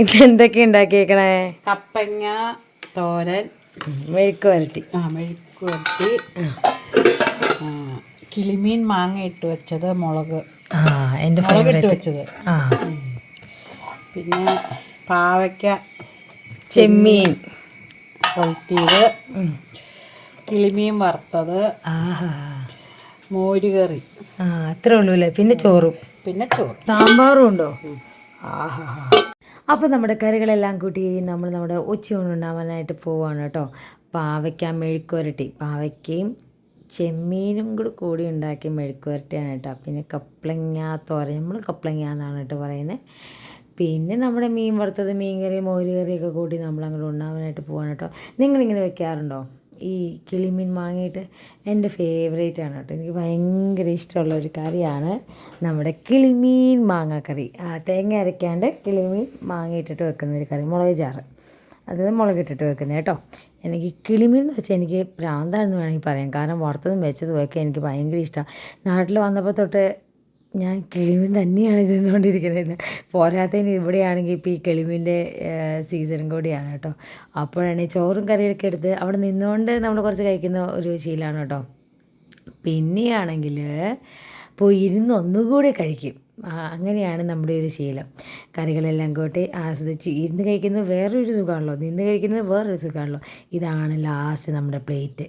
ഇതെന്തൊക്കെ ഉണ്ടാക്കിയേക്കണേ? കപ്പങ്ങ തോരൻ, മെഴുക്ക് വരട്ടി. മെഴുക്ക് വരട്ടി, കിളിമീൻ മാങ്ങ ഇട്ട് വെച്ചത്, മുളക് എൻ്റെ മുളക് ഇട്ട് വെച്ചത്, പിന്നെ പാവയ്ക്ക ചെമ്മീൻ കൊളുത്തിയത്, കിളിമീൻ വറുത്തത്, മോര് കറി. അത്രേ ഉള്ളൂ അല്ലേ? പിന്നെ ചോറും. പിന്നെ ചോറ്, സാമ്പാറും ഉണ്ടോ? അപ്പോൾ നമ്മുടെ കറികളെല്ലാം കൂട്ടി നമ്മൾ നമ്മുടെ ഉച്ചയൂണ് ഉണ്ടാവാനായിട്ട് പോവുകയാണ് കേട്ടോ. പാവയ്ക്ക മെഴുക്ക് വരട്ടി, പാവയ്ക്കയും ചെമ്മീനും കൂടി ഉണ്ടാക്കി മെഴുക്ക് വരട്ടിയാണ് കേട്ടോ. പിന്നെ കപ്ലങ്ങ തോരൻ, നമ്മൾ കപ്ലങ്ങ എന്നാണ് കേട്ടോ പറയുന്നത്. പിന്നെ നമ്മുടെ മീൻ വറുത്തത്, മീൻ കറി, മോര് കറിയൊക്കെ കൂട്ടി നമ്മളങ്ങോട്ട് ഉണ്ടാവാനായിട്ട് പോവാണ് കേട്ടോ. നിങ്ങളിങ്ങനെ വെക്കാറുണ്ടോ ഈ കിളിമീൻ മാങ്ങയിട്ട്? എൻ്റെ ഫേവറേറ്റ് ആണ് കേട്ടോ. എനിക്ക് ഭയങ്കര ഇഷ്ടമുള്ളൊരു കറിയാണ് നമ്മുടെ കിളിമീൻ മാങ്ങാക്കറി. തേങ്ങ അരയ്ക്കാണ്ട് കിളിമീൻ മാങ്ങ ഇട്ടിട്ട് വെക്കുന്നൊരു കറി, മുളക് ചാറ്, അത് മുളകിട്ടിട്ട് വെക്കുന്നത് കേട്ടോ. എനിക്ക് കിളിമീൻ എന്ന് വെച്ചാൽ എനിക്ക് ഭ്രാന്താണെന്ന് വേണമെങ്കിൽ പറയാം. കാരണം വറുത്തതും വെച്ചതും ഒക്കെ എനിക്ക് ഭയങ്കര ഇഷ്ടമാണ്. നാട്ടിൽ വന്നപ്പോൾ തൊട്ട് ഞാൻ കിളിമീൻ തന്നെയാണ് തിന്നുകൊണ്ടിരിക്കുന്നത്. പോരാത്തതിന് ഇവിടെയാണെങ്കിൽ ഇപ്പോൾ ഈ കിളിമീൻ്റെ സീസണും കൂടിയാണ് കേട്ടോ. അപ്പോഴാണ് ഈ ചോറും കറിയൊക്കെ എടുത്ത് അവിടെ നിന്നുകൊണ്ട് നമ്മൾ കുറച്ച് കഴിക്കുന്ന ഒരു ശീലമാണ് കേട്ടോ. പിന്നെയാണെങ്കിൽ പോയി ഇരുന്ന് ഒന്നുകൂടി കഴിക്കും. അങ്ങനെയാണ് നമ്മുടെ ഒരു ശീലം. കറികളെല്ലാം കൂട്ടി ആസ്വദിച്ച് ഇരുന്ന് കഴിക്കുന്നത് വേറൊരു സുഖമാണല്ലോ, നിന്ന് കഴിക്കുന്നത് വേറൊരു സുഖമാണല്ലോ. ഇതാണ് ലാസ്റ്റ് നമ്മുടെ പ്ലേറ്റ്.